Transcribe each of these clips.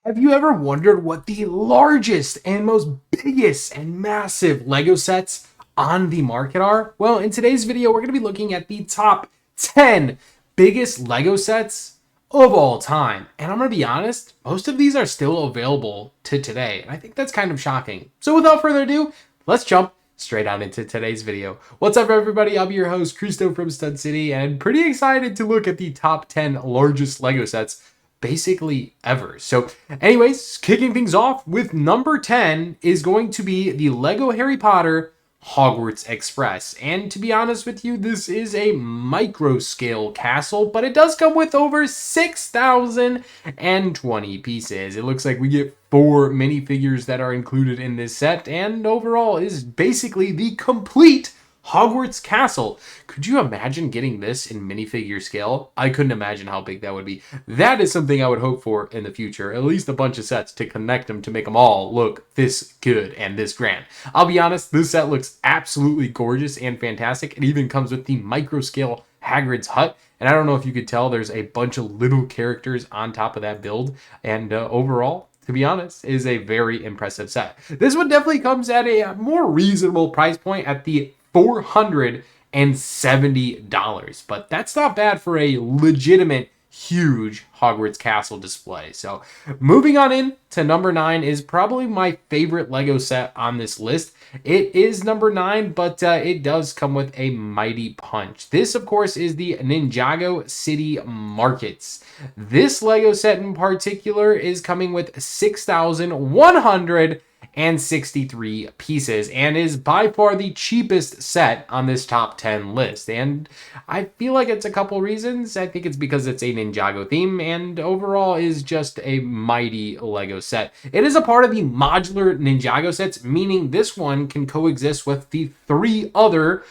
Have you ever wondered what the largest and most biggest and massive Lego sets on the market are? Well, in today's video, we're going to be looking at the top 10 biggest Lego sets of all time. And I'm going to be honest, most of these are still available to today. And I think that's kind of shocking. So without further ado, let's jump straight on into today's video. What's up, everybody? I'm your host, Christo from Stud City, and pretty excited to look at the top 10 largest Lego sets basically ever. So anyways, kicking things off with number 10 is going to be the Lego Harry Potter Hogwarts Express. And to be honest with you, this is a micro scale castle, but it does come with over 6,020 pieces. It looks like we get 4 minifigures that are included in this set, and overall is basically the complete Hogwarts Castle. Could you imagine getting this in minifigure scale? I couldn't imagine how big that would be. That is something I would hope for in the future. At least a bunch of sets to connect them to make them all look this good and this grand. I'll be honest, this set looks absolutely gorgeous and fantastic. It even comes with the micro scale Hagrid's hut. And I don't know if you could tell, there's a bunch of little characters on top of that build. And overall, to be honest, is a very impressive set. This one definitely comes at a more reasonable price point at the $470, but that's not bad for a legitimate huge Hogwarts Castle display. So moving on in to number 9 is probably my favorite Lego set on this list. It is number 9, but it does come with a mighty punch. This, of course, is the Ninjago City Markets. This Lego set in particular is coming with 6,163 pieces and is by far the cheapest set on this top 10 list. And I feel like it's a couple reasons. I think it's because it's a Ninjago theme and overall is just a mighty Lego set. It is a part of the modular Ninjago sets, meaning this one can coexist with the 3 other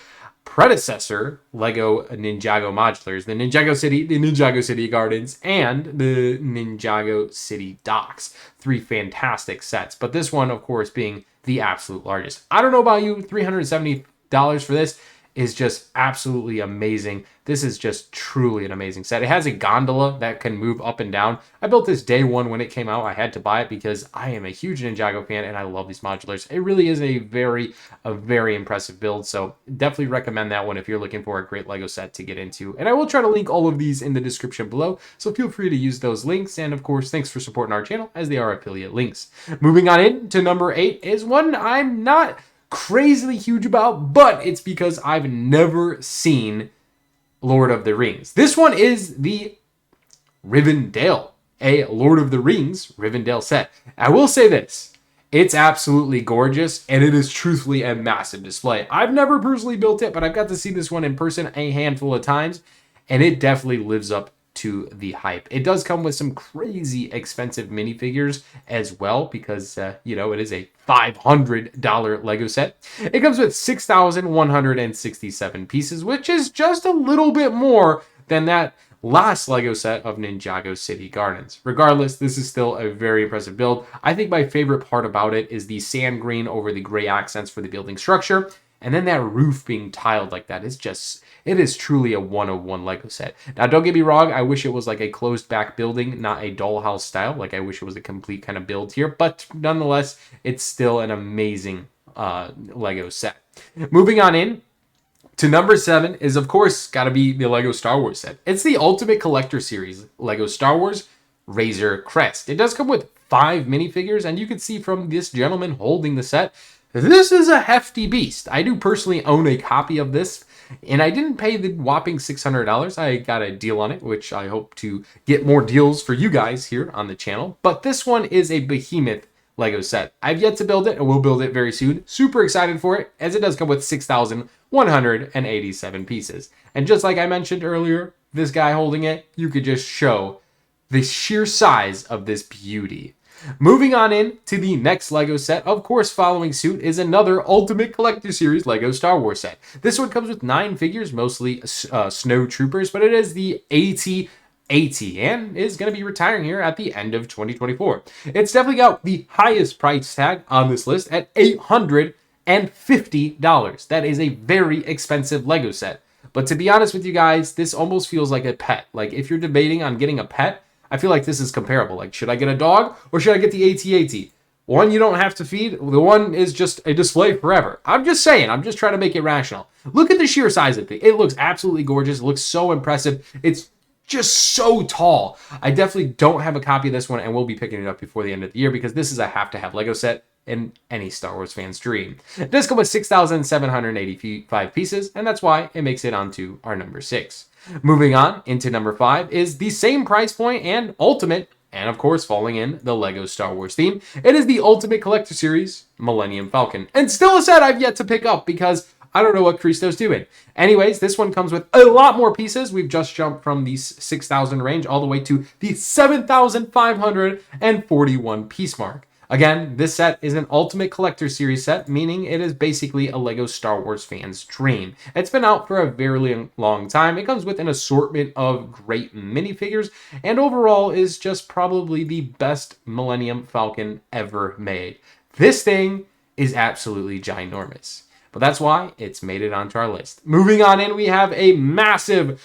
predecessor Lego Ninjago modulars, the Ninjago City, the Ninjago City Gardens, and the Ninjago City Docks. 3 fantastic sets, but this one, of course, being the absolute largest. I don't know about you, $370 for this is just absolutely amazing. This is just truly an amazing set. It has a gondola that can move up and down. I built this day one when it came out. I had to buy it because I am a huge Ninjago fan and I love these modulars. It really is a very impressive build. So definitely recommend that one if you're looking for a great Lego set to get into. And I will try to link all of these in the description below. So feel free to use those links. And of course, thanks for supporting our channel as they are affiliate links. Moving on in to number 8 is one I'm not crazily huge about, but it's because I've never seen Lord of the Rings. This one is the Rivendell, a Lord of the Rings Rivendell set. I will say this, it's absolutely gorgeous and it is truthfully a massive display. I've never personally built it, but I've got to see this one in person a handful of times and it definitely lives up to the hype. It does come with some crazy expensive minifigures as well because, you know, it is a $500 Lego set. It comes with 6,167 pieces, which is just a little bit more than that last Lego set of Ninjago City Gardens. Regardless, this is still a very impressive build. I think my favorite part about it is the sand green over the gray accents for the building structure. And then that roof being tiled like that is just, it is truly a 101 Lego set. Now, don't get me wrong. I wish it was like a closed back building, not a dollhouse style. Like I wish it was a complete kind of build here, but nonetheless, it's still an amazing Lego set. Moving on in to number 7 is, of course, got to be the Lego Star Wars set. It's the Ultimate Collector Series Lego Star Wars Razor Crest. It does come with 5 minifigures, and you can see from this gentleman holding the set, this is a hefty beast. I do personally own a copy of this, and I didn't pay the whopping $600. I got a deal on it, which I hope to get more deals for you guys here on the channel. But this one is a behemoth Lego set. I've yet to build it, and we'll build it very soon. Super excited for it, as it does come with 6,187 pieces. And just like I mentioned earlier, this guy holding it, you could just show the sheer size of this beauty. Moving on in to the next Lego set, of course, following suit is another Ultimate Collector Series Lego Star Wars set. This one comes with 9 figures, mostly snow troopers, but it is the AT-AT and is going to be retiring here at the end of 2024. It's definitely got the highest price tag on this list at $850. That is a very expensive Lego set. But to be honest with you guys, this almost feels like a pet. Like if you're debating on getting a pet, I feel like this is comparable. Like, should I get a dog or should I get the AT-AT? One you don't have to feed. The one is just a display forever. I'm just saying. I'm just trying to make it rational. Look at the sheer size of it. It looks absolutely gorgeous. It looks so impressive. It's just so tall. I definitely don't have a copy of this one and will be picking it up before the end of the year because this is a have-to-have Lego set in any Star Wars fan's dream. It does come with 6,785 pieces, and that's why it makes it onto our number 6. Moving on into number 5 is the same price point and ultimate, and of course falling in the Lego Star Wars theme. It is the Ultimate Collector Series Millennium Falcon, and still a set I've yet to pick up because I don't know what Christo's doing. Anyways, this one comes with a lot more pieces. We've just jumped from the 6,000 range all the way to the 7,541 piece mark. Again, this set is an Ultimate Collector Series set, meaning it is basically a Lego Star Wars fan's dream. It's been out for a very long time. It comes with an assortment of great minifigures, and overall is just probably the best Millennium Falcon ever made. This thing is absolutely ginormous. But that's why it's made it onto our list. Moving on in, we have a massive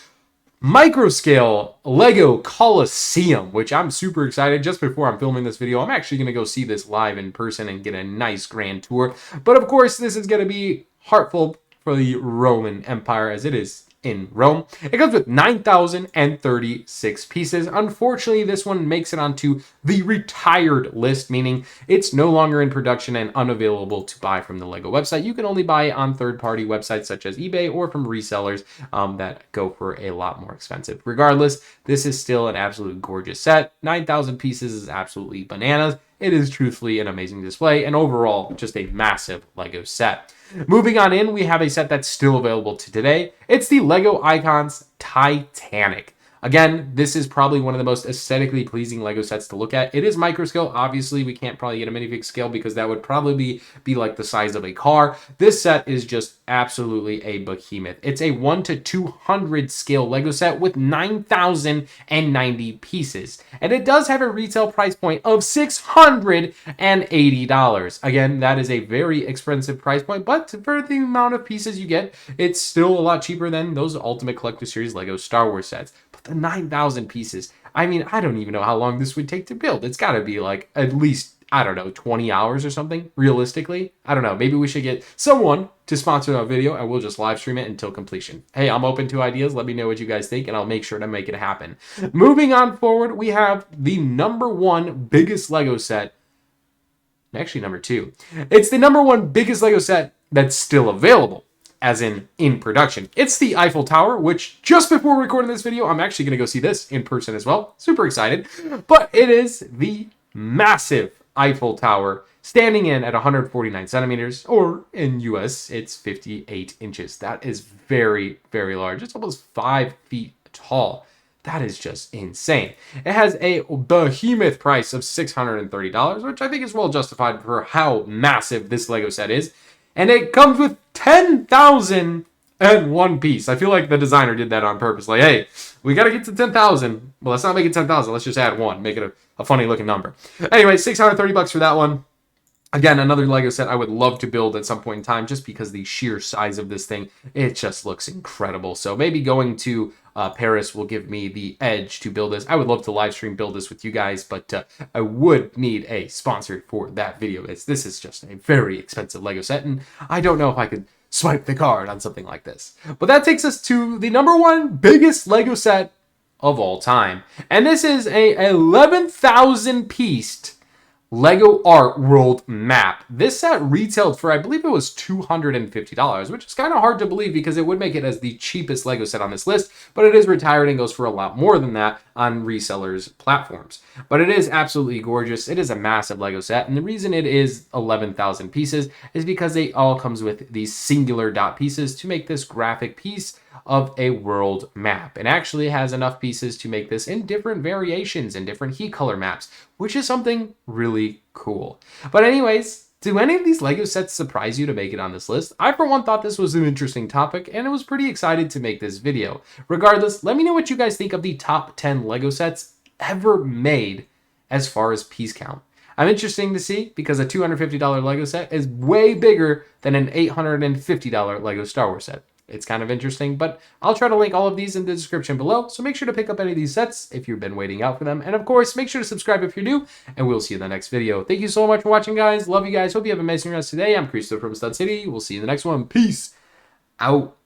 micro-scale Lego Coliseum, which I'm super excited. Just before I'm filming this video, I'm actually going to go see this live in person and get a nice grand tour. But of course, this is going to be heartful for the Roman Empire as it is in Rome. It comes with 9,036 pieces. Unfortunately, this one makes it onto the retired list, meaning it's no longer in production and unavailable to buy from the Lego website. You can only buy it on third-party websites such as eBay or from resellers that go for a lot more expensive. Regardless, this is still an absolute gorgeous set. 9,000 pieces is absolutely bananas. It is truthfully an amazing display and overall just a massive Lego set. Moving on in, we have a set that's still available to today. It's the Lego Icons Titanic. Again, this is probably one of the most aesthetically pleasing Lego sets to look at. It is micro scale. Obviously, we can't probably get a minifig scale because that would probably be like the size of a car. This set is just absolutely a behemoth. It's a 1:200 scale Lego set with 9,090 pieces. And it does have a retail price point of $680. Again, that is a very expensive price point, but for the amount of pieces you get, it's still a lot cheaper than those Ultimate Collector Series Lego Star Wars sets. The 9,000 pieces. I mean, I don't even know how long this would take to build. It's got to be like at least, I don't know, 20 hours or something, realistically. I don't know. Maybe we should get someone to sponsor our video and we'll just live stream it until completion. Hey, I'm open to ideas. Let me know what you guys think and I'll make sure to make it happen. Moving on forward, we have the number 1 biggest Lego set. Actually, number 2. It's the number 1 biggest Lego set that's still available, as in production. It's the Eiffel Tower, which just before recording this video, I'm actually going to go see this in person as well. Super excited. But it is the massive Eiffel Tower standing in at 149 centimeters, or in US, it's 58 inches. That is very, very large. It's almost 5 feet tall. That is just insane. It has a behemoth price of $630, which I think is well justified for how massive this Lego set is. And it comes with 10,001 piece. I feel like the designer did that on purpose. Like, hey, we got to get to 10,000. Well, let's not make it 10,000. Let's just add 1. Make it a funny looking number. Anyway, $630 for that one. Again, another Lego set I would love to build at some point in time just because the sheer size of this thing, it just looks incredible. So maybe going to Paris will give me the edge to build this. I would love to live stream build this with you guys, but I would need a sponsor for that video. This is just a very expensive Lego set, and I don't know if I could swipe the card on something like this. But that takes us to the number 1 biggest Lego set of all time. And this is a 11,000 pieced Lego Art World map. This set retailed for, I believe it was $250, which is kind of hard to believe because it would make it as the cheapest Lego set on this list, but it is retired and goes for a lot more than that on resellers' platforms. But it is absolutely gorgeous. It is a massive Lego set, and the reason it is 11,000 pieces is because it all comes with these singular dot pieces to make this graphic piece of a world map. It actually has enough pieces to make this in different variations and different heat color maps, which is something really cool. But anyways, do any of these Lego sets surprise you to make it on this list? I, for one, thought this was an interesting topic, and I was pretty excited to make this video. Regardless, let me know what you guys think of the top 10 Lego sets ever made as far as piece count. I'm interested to see because a $250 Lego set is way bigger than an $850 Lego Star Wars set. It's kind of interesting, but I'll try to link all of these in the description below, so make sure to pick up any of these sets if you've been waiting out for them. And of course, make sure to subscribe if you're new, and we'll see you in the next video. Thank you so much for watching, guys. Love you guys. Hope you have an amazing rest of the day. I'm Christo from Stud City. We'll see you in the next one. Peace out.